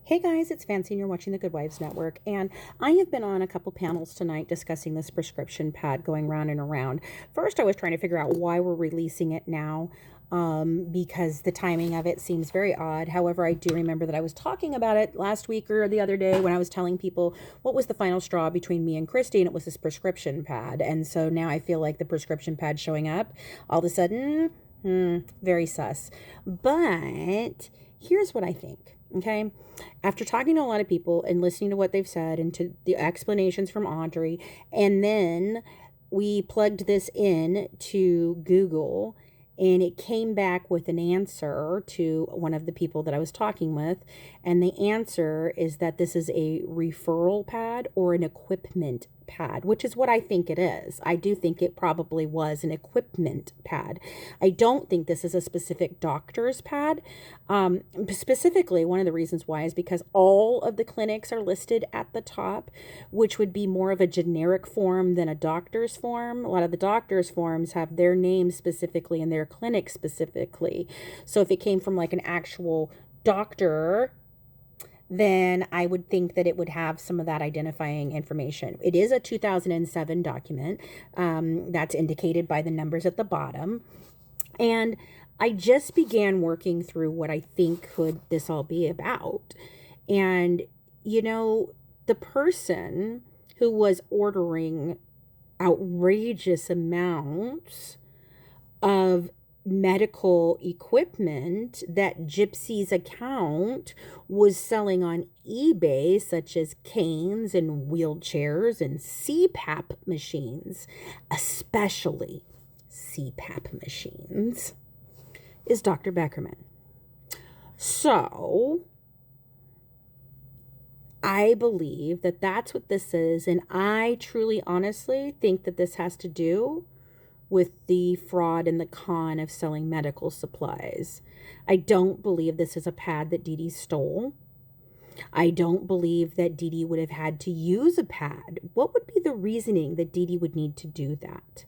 Hey guys, it's Fancy and you're watching the Good Wives Network, and I have been on a couple panels tonight discussing this prescription pad going round and around. First, I was trying to figure out why we're releasing it now, because the timing of it seems very odd. However, I do remember that I was talking about it last week or the other day when I was telling people what was the final straw between me and Christy, and it was this prescription pad. And so now I feel like the prescription pad showing up all of a sudden, very sus. But here's what I think. Okay. After talking to a lot of people and listening to what they've said and to the explanations from Audrey, and then we plugged this in to Google and it came back with an answer to one of the people that I was talking with. And the answer is that this is a referral pad or an equipment pad, which is what I think it is. I do think it probably was an equipment pad. I don't think this is a specific doctor's pad. Specifically, one of the reasons why is because all of the clinics are listed at the top, which would be more of a generic form than a doctor's form. A lot of the doctor's forms have their name specifically and their clinic specifically. So if it came from like an actual doctor, then I would think that it would have some of that identifying information. It is a 2007 document. That's indicated by the numbers at the bottom. And I just began working through what I think could this all be about. And, the person who was ordering outrageous amounts of medical equipment that GYPSY's account was selling on eBay, such as canes and wheelchairs and CPAP machines, especially CPAP machines, is Dr. Beckerman. So I believe that that's what this is, and I truly, honestly think that this has to do with the fraud and the con of selling medical supplies. I don't believe this is a pad that Dee Dee stole. I don't believe that Dee Dee would have had to use a pad. What would be the reasoning that Dee Dee would need to do that?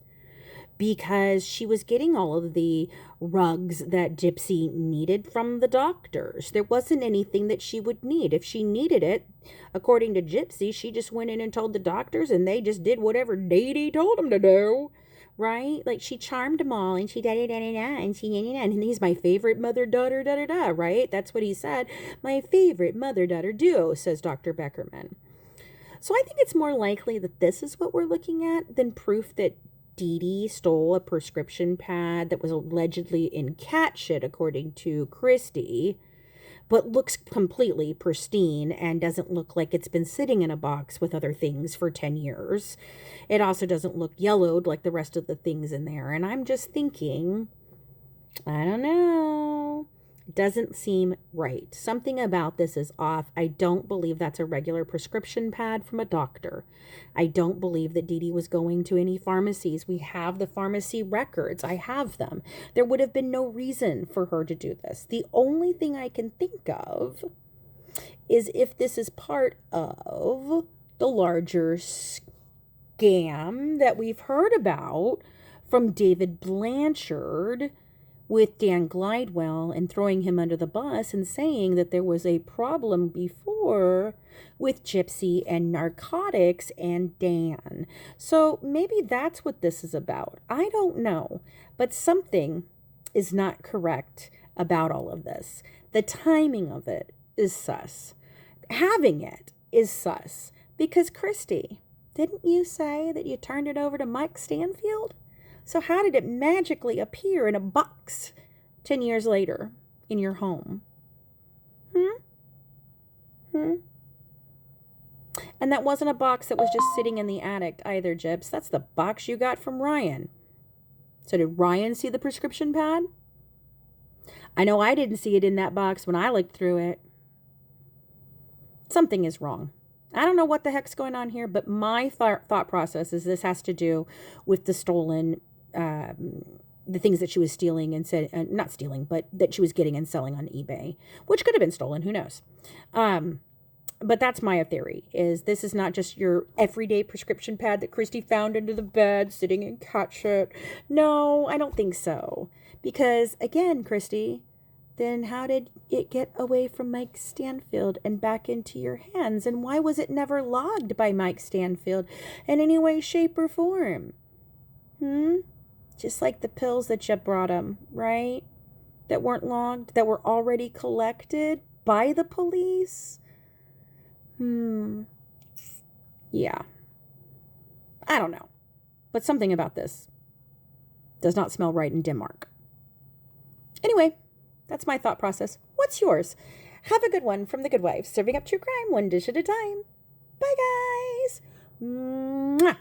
Because she was getting all of the rugs that GYPSY needed from the doctors. There wasn't anything that she would need. If she needed it, according to GYPSY, she just went in and told the doctors and they just did whatever Dee Dee told them to do. Right? Like she charmed them all and she da-da-da-da-da and she da-da-da, and he's my favorite mother-daughter da-da-da, right? That's what he said. My favorite mother-daughter duo, says Dr. Beckerman. So I think it's more likely that this is what we're looking at than proof that Dee Dee stole a prescription pad that was allegedly in cat shit, according to Christie, but looks completely pristine and doesn't look like it's been sitting in a box with other things for 10 years. It also doesn't look yellowed like the rest of the things in there. And I'm just thinking, I don't know. It doesn't seem right. Something about this is off. I don't believe that's a regular prescription pad from a doctor. I don't believe that Dee Dee was going to any pharmacies. We have the pharmacy records. I have them. There would have been no reason for her to do this. The only thing I can think of is if this is part of the larger scam that we've heard about from David Blanchard with Dan Glidewell and throwing him under the bus and saying that there was a problem before with GYPSY and narcotics and Dan. So maybe that's what this is about. I don't know, but something is not correct about all of this. The timing of it is sus. Having it is sus. Because Christy, didn't you say that you turned it over to Mike Stanfield? So how did it magically appear in a box 10 years later in your home? And that wasn't a box that was just sitting in the attic either, Jibs. That's the box you got from Ryan. So did Ryan see the prescription pad? I know I didn't see it in that box when I looked through it. Something is wrong. I don't know what the heck's going on here, but my thought process is this has to do with the stolen the things that she was stealing and said, not stealing, but that she was getting and selling on eBay, which could have been stolen. Who knows? But that's my theory, is this is not just your everyday prescription pad that Christy found under the bed sitting in cat shit. No, I don't think so. Because again, Christy, then how did it get away from Mike Stanfield and back into your hands? And why was it never logged by Mike Stanfield in any way, shape, or form? Just like the pills that you brought him, right? That weren't logged, that were already collected by the police? Yeah. I don't know. But something about this does not smell right in Denmark. Anyway, that's my thought process. What's yours? Have a good one from The Good Wife, serving up true crime one dish at a time. Bye, guys. Mwah.